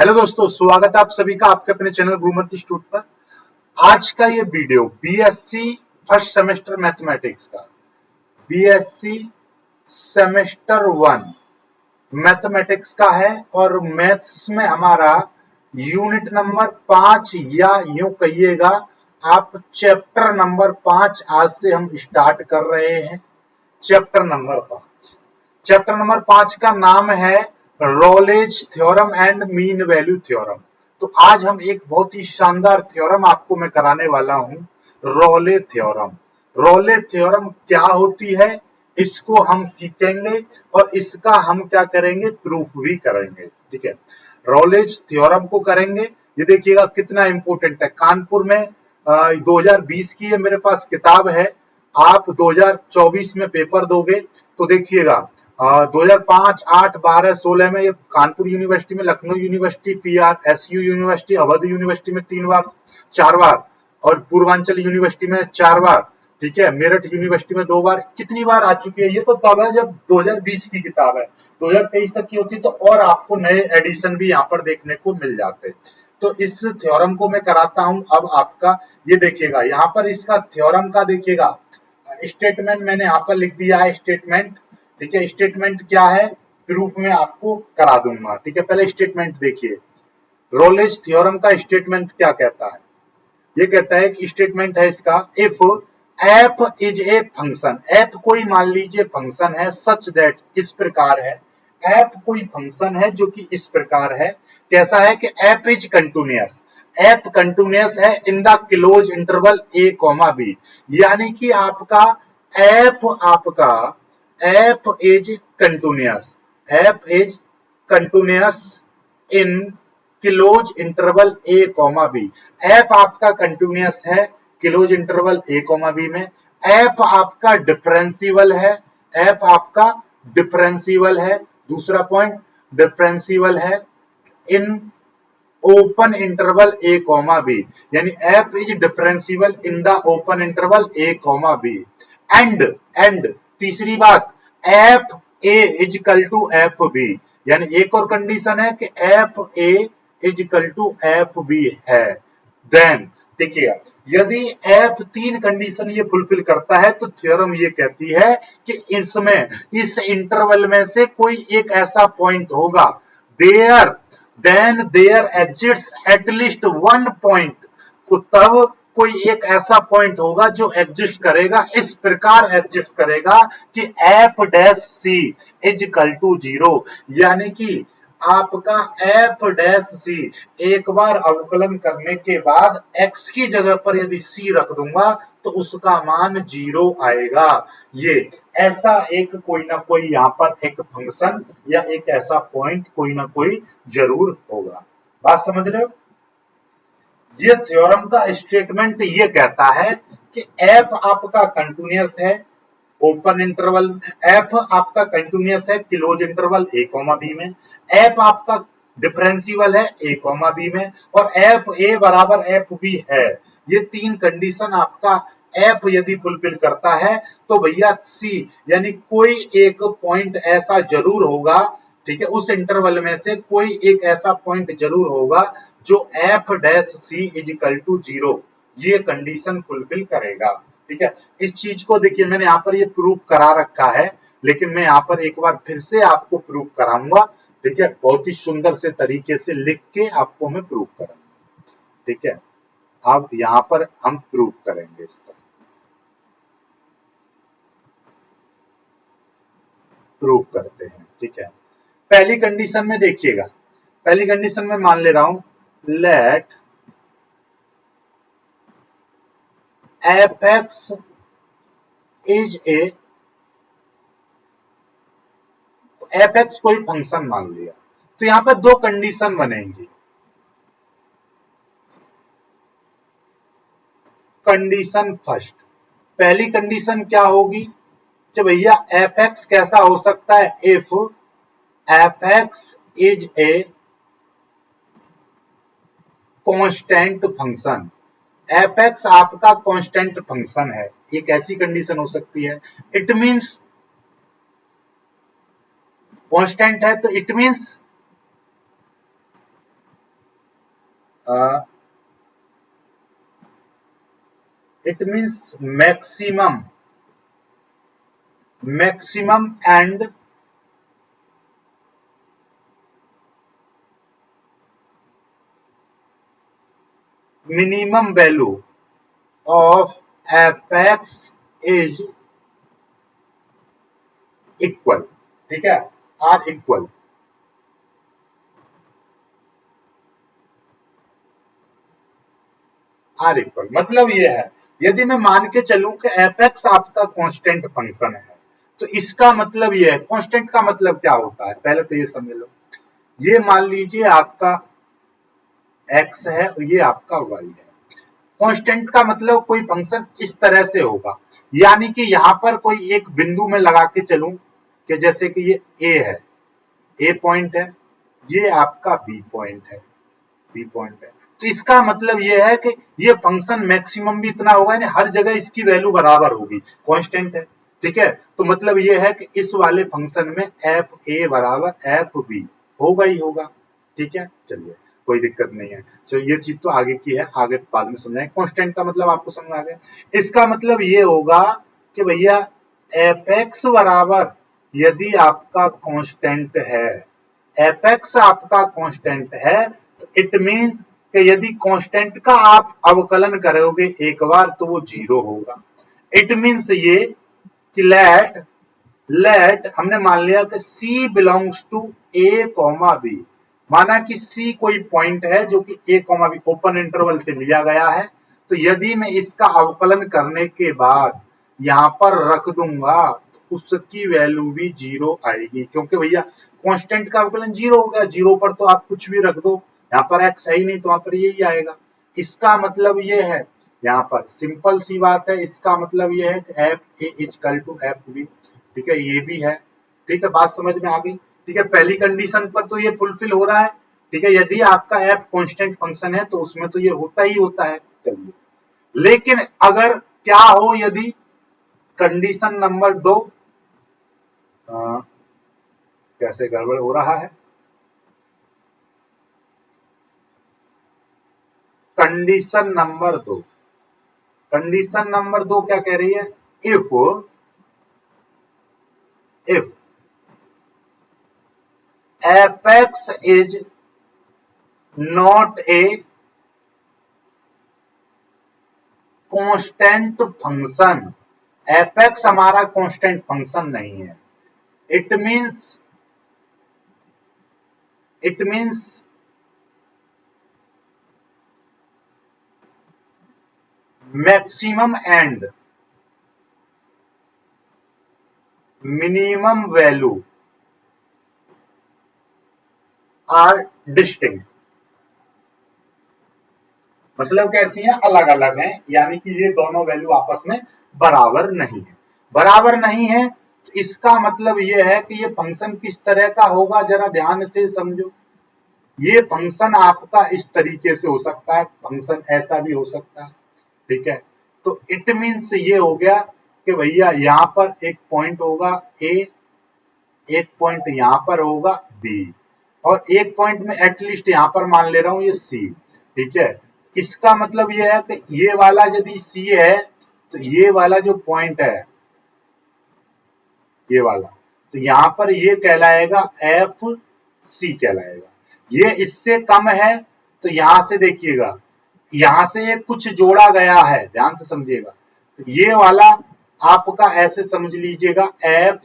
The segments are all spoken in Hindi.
हेलो दोस्तों, स्वागत है आप सभी का आपके अपने चैनल गुरुमति इंस्टीट्यूट पर। आज का ये video BSc first semester mathematics का बीएससी सेमेस्टर 1 मैथमेटिक्स का है और मैथ्स में हमारा यूनिट नंबर 5 या यूं कहिएगा आप चैप्टर नंबर 5 आज से हम स्टार्ट कर रहे हैं। चैप्टर नंबर 5 का नाम है Rolle's theorem and mean value theorem. तो आज हम एक बहुत ही शानदार थ्योरम आपको मैं कराने वाला हूं, रोले थ्योरम। रोले थ्योरम क्या होती है इसको हम सीखेंगे और इसका हम क्या करेंगे, प्रूफ भी करेंगे। ठीक है, रोलेज थ्योरम को करेंगे। ये देखिएगा कितना इंपॉर्टेंट है। कानपुर में 2020 की ये मेरे पास किताब है। आप 2024 में पेपर दोगे तो देखिएगा 2005, 8, 12, 16 में ये कानपुर यूनिवर्सिटी में, Lucknow university, PRSU university, Awadh university में 3 बार 4 बार और पूर्वांचल यूनिवर्सिटी में 4 बार, ठीक है, मेरठ यूनिवर्सिटी में 2 बार, कितनी बार आ चुकी है। ये तो तब है जब 2020 की किताब है, 2023 तक की होती तो और आपको नए एडिशन भी यहाँ पर देखने को मिल जाते। तो इस थ्योरम को मैं कराता हूं अब आपका। ये देखिएगा यहाँ पर इसका थ्योरम का देखिएगा स्टेटमेंट मैंने यहाँ पर लिख दिया है। स्टेटमेंट, ठीक है, स्टेटमेंट क्या है प्रूफ में आपको करा दूंगा। ठीक है, पहले स्टेटमेंट देखिए। रोलेज थ्योरम का स्टेटमेंट क्या कहता है, ये कहता है कि स्टेटमेंट है इसका, if F is a function, F कोई मान लीजिए फंक्शन है, सच दैट इस प्रकार है, एफ कोई फंक्शन है जो कि इस प्रकार है, कैसा है कि F is continuous, F continuous है in the close interval A comma B, यानी कि आपका F is continuous, F is continuous in close interval A comma B. F आपका कंटिन्यूअस है close interval A comma B में। एफ आपका डिफरेंशियल है, एफ आपका डिफरेंशियल है। दूसरा पॉइंट, डिफरेंशियल है in open interval A comma B, यानी F is differential in the open interval A comma B. And तीसरी बात, F A is equal to F B, यानी एक और कंडीशन है कि F A is equal to F B है। देन देखिएगा, यदि एफ 3 कंडीशन ये फुलफिल करता है तो थ्योरम ये कहती है कि इसमें इस इंटरवल में से कोई एक ऐसा पॉइंट होगा, there exists at least one point, तब कोई एक ऐसा पॉइंट होगा जो एग्जिस्ट करेगा, इस प्रकार एग्जिस्ट करेगा कि F dash C is equal to 0, यानी कि आपका एफ डैश सी एक बार अवकलन करने के बाद x की जगह पर यदि c रख दूंगा तो उसका मान 0 आएगा। ये ऐसा एक कोई ना कोई यहाँ पर एक फंक्शन या एक ऐसा पॉइंट कोई ना कोई जरूर होगा। बात समझ रहे हो? ये थ्योरम का स्टेटमेंट ये कहता है कि f आपका कंटिन्यूअस है ओपन इंटरवल, एफ आपका कंटिन्यूअस है close interval A comma B में, एफ आपका डिफरेंशियल है ए कॉमा बी में, और एफ ए बराबर एफ बी है। ये 3 कंडीशन आपका एफ यदि फुलफिल करता है तो भैया सी, यानी कोई एक पॉइंट ऐसा जरूर होगा, ठीक है, उस इंटरवल में से कोई एक ऐसा पॉइंट जरूर होगा जो F dash C is equal to 0 ये कंडीशन फुलफिल करेगा। ठीक है, इस चीज को देखिए मैंने यहाँ पर ये प्रूफ करा रखा है, लेकिन मैं यहाँ पर एक बार फिर से आपको प्रूफ कराऊंगा। ठीक है, बहुत ही सुंदर से तरीके से लिख के आपको मैं प्रूफ कराऊंगा। ठीक है, अब यहाँ पर हम प्रूफ करेंगे इसका, प्रूफ करते हैं। ठीक है, पहली कंडीशन में देखिएगा, पहली कंडीशन में मान ले रहा हूं, let F X is A, F X कोई फंक्शन मान लिया तो यहां पर 2 कंडीशन बनेंगी। कंडीशन फर्स्ट, पहली कंडीशन क्या होगी कि भैया एफ एक्स कैसा हो सकता है, if F X is A constant function, F x आपका कांस्टेंट फंक्शन है, एक ऐसी कंडीशन हो सकती है। इट मींस कांस्टेंट है तो it means it means maximum and minimum value of apex is equal, ठीक है, आर इक्वल। आर इक्वल मतलब ये है, यदि मैं मान के चलूं कि एपेक्स आपका कांस्टेंट फंक्शन है, तो इसका मतलब ये है, कांस्टेंट का मतलब क्या होता है पहले तो ये समझ लो। ये मान लीजिए आपका एक्स है और ये आपका वाई है। कांस्टेंट का मतलब कोई फंक्शन इस तरह से होगा, यानी कि यहां पर कोई एक बिंदु में लगा के चलूं कि जैसे कि ये ए है, ए पॉइंट है, ये आपका बी पॉइंट है, बी पॉइंट है। तो इसका मतलब ये है कि ये फंक्शन मैक्सिमम भी इतना होगा, यानी हर जगह इसकी वैल्यू बराबर होगी, कांस्टेंट है, ठीक है। तो मतलब ये है कि इस वाले फंक्शन में एफ ए बराबर एफ बी होगा ही होगा, ठीक है। चलिए कोई दिक्कत नहीं है। चलो ये चीज तो आगे की है, आगे बाद में समझाएंगे। कांस्टेंट का मतलब आपको समझ आ गया। इसका मतलब ये होगा कि भैया एफ एक्स बराबर, यदि आपका कांस्टेंट है, एफ एक्स आपका कांस्टेंट है, तो इट मीन्स कि यदि कांस्टेंट का आप अवकलन करोगे एक बार तो वो जीरो होगा। इट मीन्स ये कि लेट हमने मान लिया कि C belongs to A comma B, माना कि C कोई पॉइंट है जो कि A comma B open interval से लिया गया है। तो यदि मैं इसका अवकलन करने के बाद यहां पर रख दूंगा तो उसकी वैल्यू भी जीरो आएगी, क्योंकि भैया कांस्टेंट का अवकलन जीरो हो गया, जीरो पर तो आप कुछ भी रख दो, यहाँ पर एक्स है ही नहीं तो वहां पर यही आएगा। इसका मतलब ये है, यहाँ पर सिंपल सी बात है, इसका मतलब ये है कि F A is equal to F B, ठीक है, ये भी है, ठीक है, बात समझ में आ गई। ठीक है, पहली कंडीशन पर तो ये फुलफिल हो रहा है, ठीक है, यदि आपका एफ कांस्टेंट फंक्शन है तो उसमें तो ये होता ही होता है। चलिए, लेकिन अगर क्या हो, यदि कंडीशन नंबर 2, कैसे गड़बड़ हो रहा है, कंडीशन नंबर 2 क्या कह रही है, if F X is not a constant function, F X हमारा कांस्टेंट फंक्शन नहीं है, it means maximum and minimum value are distinct, मतलब कैसी है, अलग अलग है, यानी कि ये दोनों वैल्यू आपस में बराबर नहीं है। बराबर नहीं है तो इसका मतलब ये है कि ये फंक्शन किस तरह का होगा, जरा ध्यान से समझो। ये फंक्शन आपका इस तरीके से हो सकता है, फंक्शन ऐसा भी हो सकता है, ठीक है। तो इट मीन्स ये हो गया कि भैया यहाँ पर एक पॉइंट होगा ए, एक पॉइंट यहाँ पर होगा बी, और एक पॉइंट में एटलीस्ट यहाँ पर मान ले रहा हूं ये सी, ठीक है। इसका मतलब ये है कि ये वाला यदि सी है तो ये वाला जो पॉइंट है, ये वाला, तो यहां पर ये कहलाएगा एफ सी कहलाएगा। ये इससे कम है तो यहां से देखिएगा, यहां से ये कुछ जोड़ा गया है, ध्यान से समझिएगा, तो ये वाला आपका ऐसे समझ लीजिएगा एफ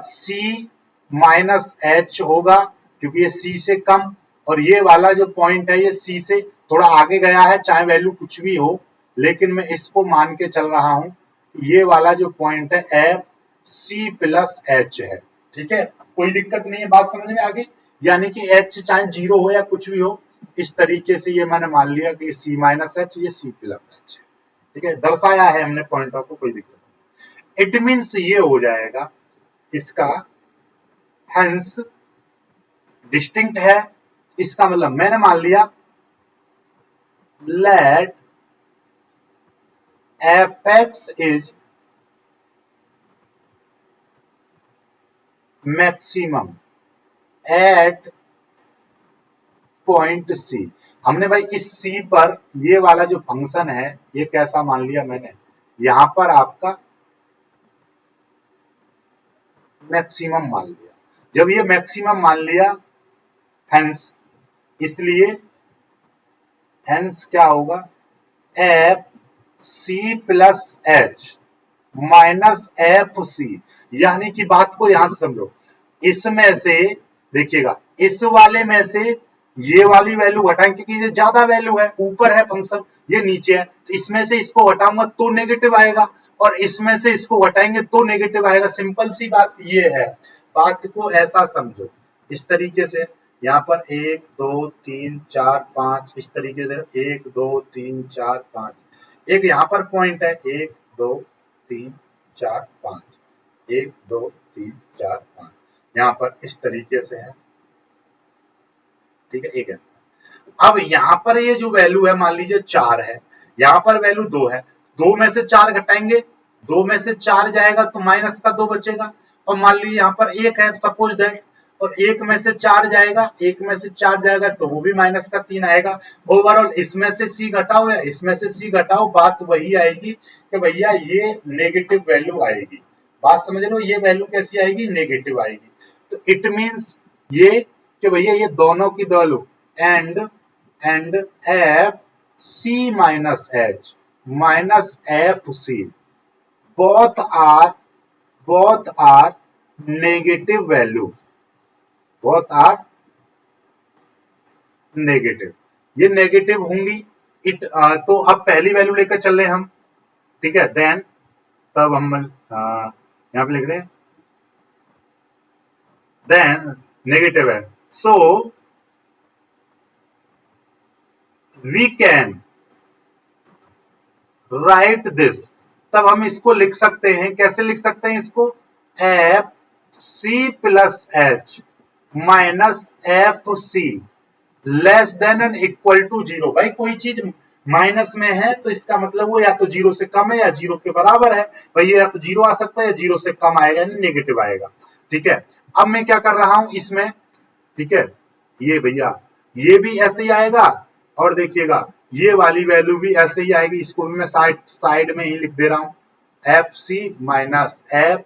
सी माइनस एच होगा, क्योंकि ये सी से कम, और ये वाला जो पॉइंट है ये सी से थोड़ा आगे गया है, चाहे वैल्यू कुछ भी हो, लेकिन मैं इसको मान के चल रहा हूं, ये वाला जो पॉइंट है एफ सी प्लस एच है, ठीक है। कोई दिक्कत नहीं है, बात समझ में आ गई, यानी कि एच चाहे जीरो हो या कुछ भी हो, इस तरीके से ये मैंने मान लिया कि सी माइनस एच, ये सी प्लस एच है, ठीक है, दर्शाया है हमने पॉइंट ऑफ को, कोई दिक्कत नहीं। इट मीन्स ये हो जाएगा इसका, हेंस डिस्टिंक्ट है, इसका मतलब मैंने मान लिया let F X is maximum at point C. हमने भाई इस सी पर ये वाला जो फंक्शन है ये कैसा मान लिया मैंने, यहां पर आपका मैक्सिमम मान लिया। जब ये मैक्सिमम मान लिया हेंस, इसलिए हेंस क्या होगा, F C plus H minus F C. यानी कि बात को यहां से समझो, इसमें से देखिएगा, इस वाले में से ये वाली वैल्यू घटाएंगे क्योंकि ये ज्यादा वैल्यू है, ऊपर है फंक्शन, ये नीचे है, तो इसमें से इसको घटाऊंगा तो नेगेटिव आएगा, और इसमें से इसको घटाएंगे तो नेगेटिव आएगा। सिंपल सी बात ये है, बात को ऐसा समझो इस तरीके से। यहाँ पर 1 2 3 4 5 इस तरीके से 1 2 3 4 5, एक यहाँ पर पॉइंट है 1 2 3 4 5, 1 2 3 4 5, यहाँ पर इस तरीके से है, ठीक है, एक है। अब यहाँ पर ये जो वैल्यू है मान लीजिए 4 है, यहाँ पर वैल्यू 2 है, 2 में से 4 घटाएंगे, 2 में से 4 जाएगा तो माइनस का 2 बचेगा, और मान लीजिए यहाँ पर 1 है सपोज दैट, और 1 में से 4 जाएगा, 1 में से 4 जाएगा तो वो भी माइनस का 3 आएगा। ओवरऑल इसमें से सी घटाओ या इसमें से सी घटाओ, बात वही आएगी कि भैया ये नेगेटिव वैल्यू आएगी। बात समझ लो, ये वैल्यू कैसी आएगी, नेगेटिव आएगी। तो इट मीन्स ये कि भैया ये दोनों की value and F C minus H minus F C both are negative value, both are negative, ये नेगेटिव होंगी। तो अब पहली वैल्यू लेकर चल रहे हम, ठीक है, देन तब हम यहाँ पे लिख रहे हैं देन नेगेटिव है, so we can write this. तब हम इसको लिख सकते हैं, कैसे लिख सकते हैं इसको, F C plus H minus F C less than and equal to zero. भाई कोई चीज माइनस में है तो इसका मतलब वो या तो जीरो से कम है या जीरो के बराबर है। भाई ये या तो जीरो आ सकता है या जीरो से कम आएगा, यानी नेगेटिव आएगा, ठीक है। अब मैं क्या कर रहा हूं इसमें, ठीक है, ये भैया ये भी ऐसे ही आएगा, और देखिएगा ये वाली वैल्यू भी ऐसे ही आएगी, इसको भी मैं साइड में ही लिख दे रहा हूं, F C minus F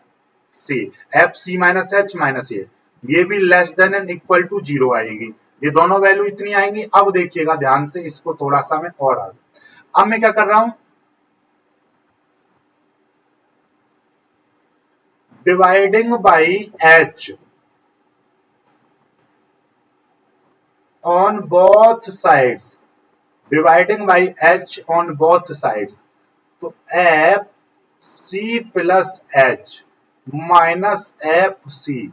C minus H minus ये भी less than and equal to zero आएगी। ये दोनों वैल्यू इतनी आएंगी। अब देखिएगा ध्यान से, इसको थोड़ा सा मैं और आगे, अब मैं क्या कर रहा हूं, dividing by H on both sides, dividing by h on both sides, तो F C plus H minus F C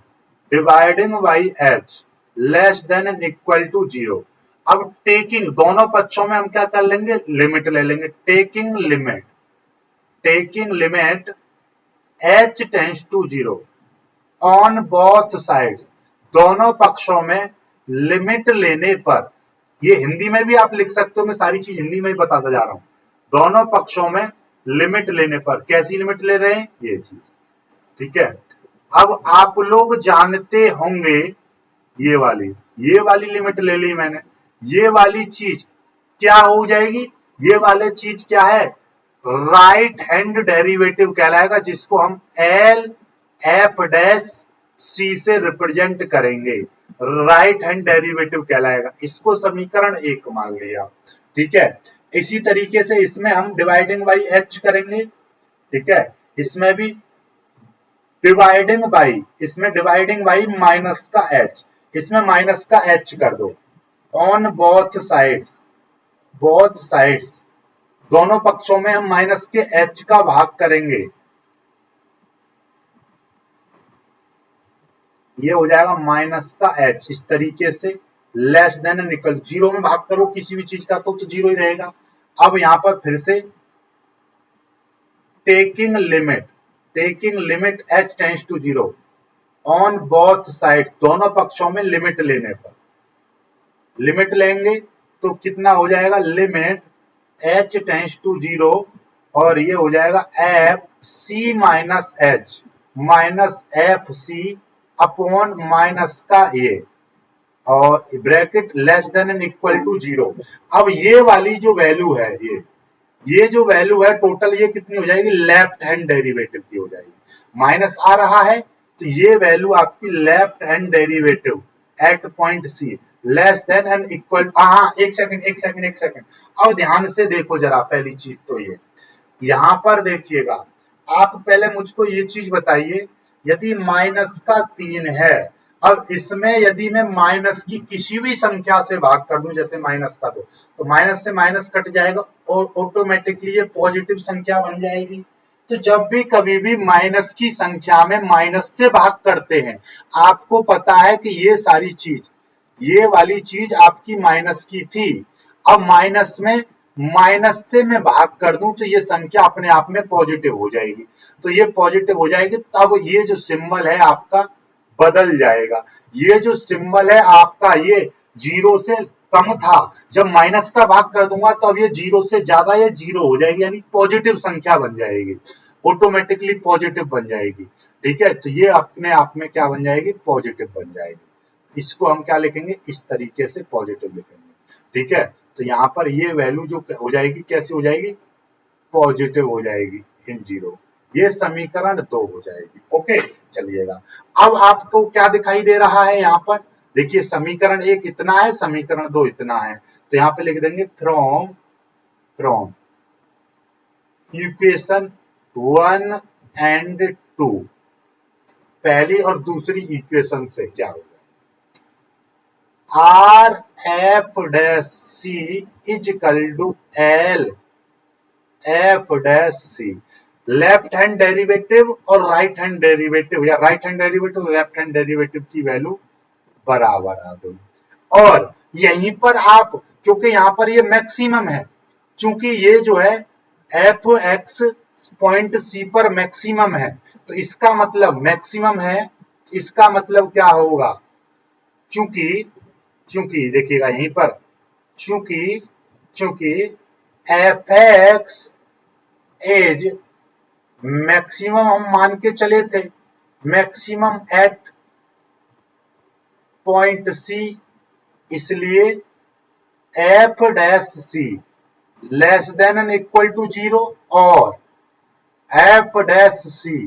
dividing by H less than and equal to zero. अब टेकिंग दोनों पक्षों में हम क्या कर लेंगे, लिमिट ले लेंगे, taking limit H tends to zero on both sides, दोनों पक्षों में लिमिट लेने पर, ये हिंदी में भी आप लिख सकते हो, मैं सारी चीज हिंदी में ही बताता जा रहा हूं, दोनों पक्षों में लिमिट लेने पर, कैसी लिमिट ले रहे हैं ये चीज, ठीक है। अब आप लोग जानते होंगे ये वाली लिमिट ले ली मैंने, ये वाली चीज क्या हो जाएगी, ये वाली चीज क्या है, राइट हैंड डेरिवेटिव कहलाएगा, जिसको हम एल एफ डैश सी से रिप्रेजेंट करेंगे, राइट हैंड डेरिवेटिव कहलाएगा। इसको समीकरण 1 मान लिया, ठीक है। इसी तरीके से इसमें हम डिवाइडिंग बाई एच करेंगे, ठीक है, इसमें भी डिवाइडिंग बाई, इसमें डिवाइडिंग बाई माइनस का एच, इसमें माइनस का एच कर दो, ऑन बोथ साइड्स दोनों पक्षों में हम माइनस के एच का भाग करेंगे, ये हो जाएगा माइनस का एच, इस तरीके से less than and equal, zero में भाग करो किसी भी चीज का तो जीरो ही रहेगा। अब यहां पर फिर से taking limit H tends to zero on both side, दोनों पक्षों में लिमिट लेने पर, लिमिट लेंगे तो कितना हो जाएगा, limit H tends to zero, और ये हो जाएगा F C minus H minus F C upon minus का ये, और bracket less than and equal to 0। अब ये वाली जो वैल्यू है, ये जो वैल्यू है टोटल, ये कितनी हो जाएगी, लेफ्ट हैंड डेरिवेटिव की हो जाएगी। माइनस आ रहा है तो ये वैल्यू आपकी left hand derivative at point C less than and equal, हाँ एक सेकंड। अब ध्यान से देखो जरा, पहली चीज तो ये यहां पर देखिएगा, आप पहले मुझको ये चीज बताइए, यदि माइनस का 3 है, अब इसमें यदि मैं माइनस की किसी भी संख्या से भाग कर दूं, जैसे माइनस का 2, तो माइनस से माइनस कट जाएगा और ऑटोमेटिकली ये पॉजिटिव संख्या बन जाएगी। तो जब भी कभी भी माइनस की संख्या में माइनस से भाग करते हैं, आपको पता है कि ये सारी चीज, ये वाली चीज आपकी माइनस की थी, अब माइनस से मैं भाग कर दूं तो ये संख्या अपने आप में पॉजिटिव हो जाएगी। तो ये पॉजिटिव हो जाएगी, तब ये जो सिंबल है आपका बदल जाएगा। ये जो सिंबल है आपका, ये 0 से कम था, जब माइनस का भाग कर दूंगा तो अब ये 0 से ज्यादा, ये 0 हो जाएगी, यानी पॉजिटिव संख्या बन जाएगी, ऑटोमेटिकली पॉजिटिव बन जाएगी। ठीक है, तो ये अपने आप में क्या बन जाएगी, पॉजिटिव बन जाएगी। इसको हम क्या लिखेंगे, इस तरीके से पॉजिटिव लिखेंगे। ठीक है, तो यहाँ पर ये वैल्यू जो हो जाएगी, कैसे हो जाएगी, पॉजिटिव हो जाएगी इन 0। ये समीकरण 2 हो जाएगी। ओके, चलिएगा। अब आपको क्या दिखाई दे रहा है यहाँ पर, देखिए समीकरण 1 इतना है, समीकरण 2 इतना है, तो यहाँ पे लिख देंगे फ्रॉम इक्वेशन 1 एंड 2, पहली और दूसरी इक्वेशन से क्या होगा, R F dash C is equal to L F dash C, left hand derivative और राइट हैंड डेरिवेटिव, या right hand derivative left hand derivative की वैल्यू बराबर आ गई। और यहीं पर आप, क्योंकि यहां पर ये मैक्सिमम है, चूंकि ये जो है एफ एक्स पॉइंट सी पर मैक्सिमम है, तो इसका मतलब मैक्सिमम है, इसका मतलब क्या होगा, चूंकि चूंकि देखिएगा यहीं पर, चूंकि चूंकि एफ एक्स एज मैक्सिमम हम मान के चले थे, मैक्सिमम एट पॉइंट सी, इसलिए F dash C less than and equal to 0 और F dash C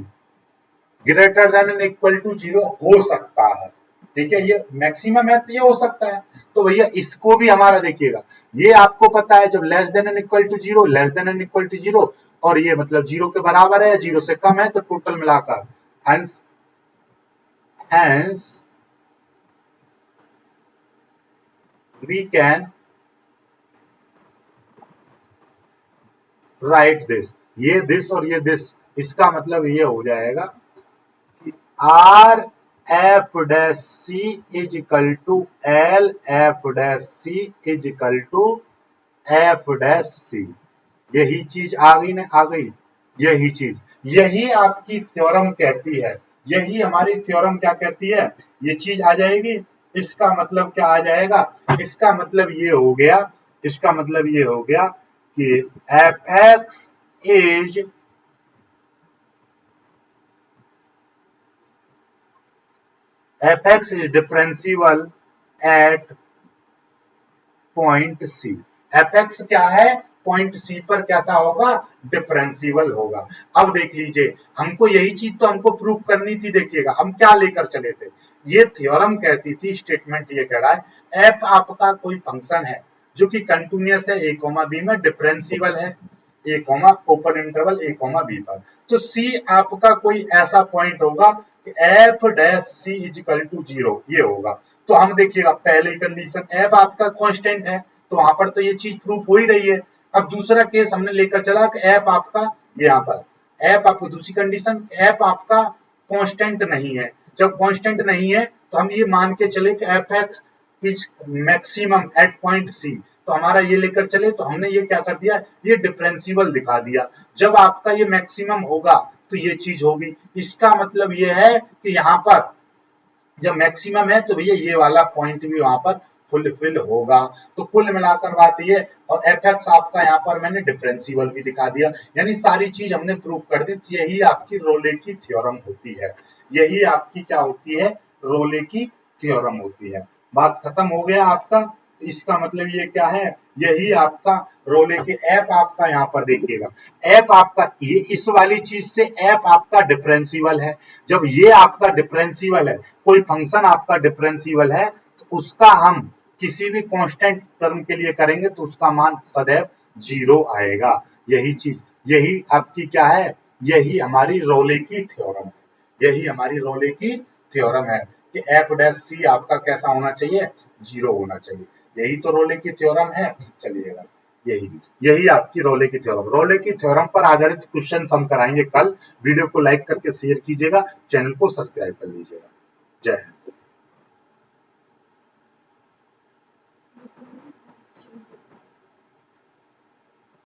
greater than and equal to 0 हो सकता है। ठीक है, ये मैक्सिमम है तो ये हो सकता है, तो भैया इसको भी हमारा देखिएगा, ये आपको पता है जब less than and equal to 0, less than and equal to 0, और ये मतलब 0 के बराबर है, 0 से कम है, तो टोटल मिलाकर hence we can write this, ये दिस और ये दिस, इसका मतलब ये हो जाएगा कि R F dash C is equal to L F dash C is equal to F dash C. यही चीज आ गई ना, आ गई, यही चीज, यही आपकी थ्योरम कहती है, यही हमारी थ्योरम क्या कहती है, ये चीज आ जाएगी। इसका मतलब क्या आ जाएगा, इसका मतलब ये हो गया, इसका मतलब ये हो गया कि F X is differential at point C. F X क्या है, पॉइंट सी पर कैसा होगा, डिफरेंशियल होगा। अब देख लीजिए, हमको यही चीज तो हमको प्रूव करनी थी। देखिएगा हम क्या लेकर चले थे, ये थ्योरम कहती थी, स्टेटमेंट ये कह रहा है एफ आपका कोई फंक्शन है जो कि कंटिन्यूअस है, ए कॉमा बी में डिफरेंशियल है, A comma open interval A comma B पर, तो सी आपका कोई ऐसा पॉइंट होगा कि F dash C is equal to 0, ये होगा। तो हम देखिएगा पहली कंडीशन एफ आपका कांस्टेंट है, तो वहां पर तो ये चीज प्रूफ हो ही रही है। अब दूसरा केस हमने लेकर चला कि एफ आपका, यहाँ पर एफ आपको, दूसरी कंडीशन एफ आपका कांस्टेंट नहीं है। जब कांस्टेंट नहीं है तो हम ये मान के चले कि F X is maximum at point C, तो हमारा ये लेकर चले, तो हमने ये क्या कर दिया, ये डिफरेंशियल दिखा दिया। जब आपका ये मैक्सिमम होगा तो ये चीज होगी, इसका मतलब ये है कि यहाँ पर जब मैक्सिमम है तो भैया ये वाला पॉइंट भी वहां पर फुलफिल होगा। तो कुल मिलाकर बात ये, और एफ एक्स आपका यहाँ पर मैंने डिफरेंशियल भी दिखा दिया, यानी सारी चीज हमने प्रूव कर दी। यही आपकी रोले की थ्योरम होती है, यही आपकी क्या होती है, रोले की थ्योरम होती है। बात खत्म हो गया आपका। इसका मतलब ये क्या है, यही आपका रोले के ऐप आपका यहाँ पर देखिएगा। ऐप आपका ये इस वाली चीज से ऐप आपका डिफरेंशियल है। जब ये आपका डिफरेंशियल है, कोई फंक्शन आपका डिफरेंशियल है, तो उसका हम किसी भी कांस्टेंट टर्म के लिए करेंगे तो उसका मान सदैव 0 आएगा। यही चीज, यही आपकी क्या है, यही हमारी रोले की थ्योरम है। यही हमारी रोले की थ्योरम है कि एफ डैश सी आपका कैसा होना चाहिए, 0 होना चाहिए। यही तो रोले की थ्योरम है। चलिएगा, यही यही आपकी रोले की थ्योरम। रोले की थ्योरम पर आधारित क्वेश्चन हम कराएंगे कल। वीडियो को लाइक करके शेयर कीजिएगा, चैनल को सब्सक्राइब कर लीजिएगा। जय हिंद।